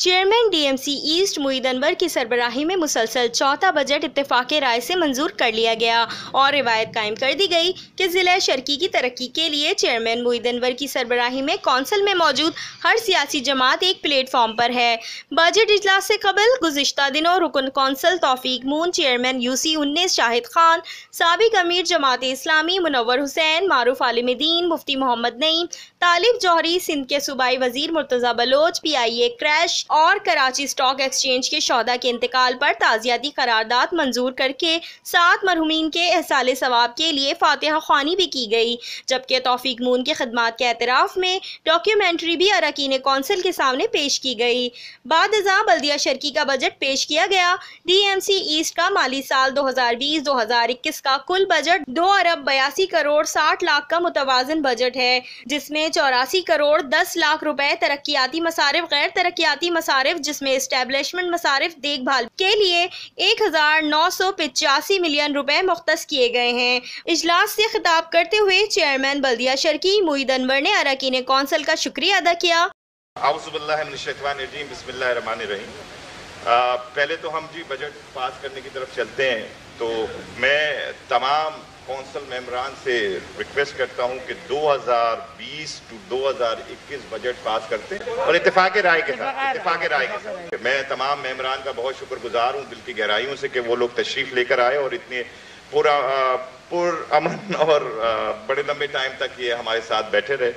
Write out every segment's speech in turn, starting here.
Chairman DMC east Moid Anwar की सरबराही में मुसलसल चौथा बजट इत्तेफाक़े राय से मंजूर कर लिया गया और रिवायत कायम कर दी गई कि ज़िला शर्की की तरक्की के लिए चेयरमैन मोईद अनवर की सरबराही में कौंसिल में मौजूद हर सियासी जमात एक प्लेटफॉर्म पर है। बजट इजलास से कबल गुज़िश्ता दिनों रुकन council Taufiq Moon, chairman UC 19 Shahid Khan, साबिक अमीर जमात इस्लामी मुनव्वर हुसैन, मारूफ आलिम दीन मुफ्ती मोहम्मद नईम, तालिब जौहरी, सिंध के सूबाई वजीर मुर्तज़ा बलोच, PIA क्रैश और कराची स्टॉक एक्सचेंज के शौदा के इंतकाल पर ताज़ियाती करारदाद मंजूर करके 7 मरहूमीन के एहसाले सवाब के लिए फातिहा ख्वानी भी की गई, जबकि तौफीक मून के खदमात के एतराफ़ में डॉक्यूमेंट्री भी अरकान कौंसिल के सामने पेश की गई। बाद बल्दिया शर्की का बजट पेश किया गया। DMC ईस्ट का माली साल 2020-2021 का कुल बजट 2 अरब 82 करोड़ 60 लाख का मुतवाज़न बजट है, जिसमें 84 करोड़ 10 लाख रुपए तरक्याती मसारिफ, गैर तरक्याती मसारिफ जिसमें एस्टेब्लिशमेंट मसारिफ देखभाल के लिए 1985 मिलियन रुपए मुख्तस किए गए हैं। इजलास से खिताब करते हुए चेयरमैन बल्दिया शर्की मोईद अनवर ने अरकान कौंसिल का शुक्रिया अदा किया। पहले तो हम जी बजट पास करने की तरफ चलते हैं, तो मैं तमाम कौंसिल मेंबरान से रिक्वेस्ट करता हूं कि 2020 टू 2021 बजट पास करते हैं और इत्तेफाक़ राय के साथ। मैं तमाम मेंबरान का बहुत शुक्रगुजार हूं दिल की गहराइयों से कि वो लोग तशरीफ लेकर आए और इतने पुरअमन और बड़े लंबे टाइम तक ये हमारे साथ बैठे रहे।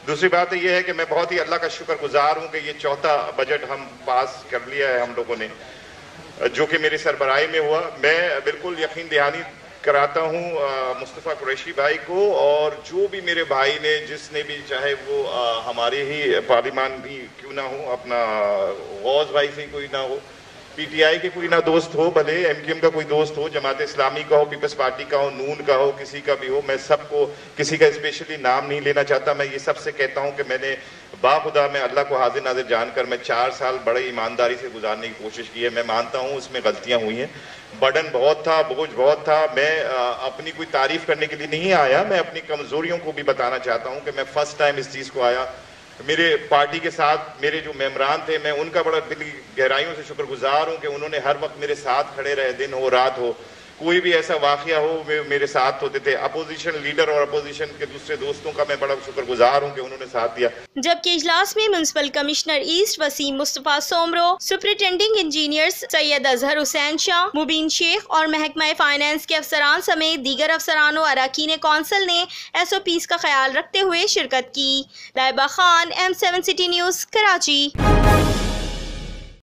दूसरी बात यह है कि मैं बहुत ही अल्लाह का शुक्रगुजार हूं कि ये चौथा बजट हम पास कर लिया है हम लोगों ने, जो कि मेरी सरबराही में हुआ। मैं बिल्कुल यकीन दहानी कराता हूं मुस्तफ़ा कुरैशी भाई को और जो भी मेरे भाई ने, जिसने भी, चाहे वो हमारे ही पार्लिमान भी क्यों ना हो, अपना गौस भाई से कोई ना हो, PTI के कोई ना दोस्त हो, भले MQM का कोई दोस्त हो, जमात इस्लामी का हो, पीपल्स पार्टी का हो, नून का हो, किसी का भी हो, मैं सबको, किसी का स्पेशली नाम नहीं लेना चाहता। मैं ये सबसे कहता हूं कि मैंने बाखुदा में अल्लाह को हाजिर नाजिर जानकर मैं 4 साल बड़े ईमानदारी से गुजारने की कोशिश की है। मैं मानता हूं उसमें गलतियां हुई हैं, बर्डन बहुत था, बोझ बहुत था। मैं अपनी कोई तारीफ करने के लिए नहीं आया, मैं अपनी कमजोरियों को भी बताना चाहता हूं कि मैं फर्स्ट टाइम इस चीज को आया। मेरे पार्टी के साथ मेरे जो मेंबरान थे, मैं उनका बड़ा दिल की गहराइयों से शुक्रगुजार हूं कि उन्होंने हर वक्त मेरे साथ खड़े रहे, दिन हो रात हो, कोई भी ऐसा वाकया हो मेरे साथ होते थे। अपोजिशन लीडर और अपोजिशन के दूसरे दोस्तों का मैं बड़ा शुक्रगुजार हूं कि उन्होंने साथ दिया। जबकि इजलास में municipal commissioner east Waseem Mustafa Soomro, superintending engineers Syed Azhar Hussain Shah, Mubeen Sheikh और महकमा फाइनेंस के अफसरान समेत दीगर अफसरान और अरकान कौंसिल ने SOPs का ख्याल रखते हुए शिरकत की। Laiba Khan, M7 city news, Karachi.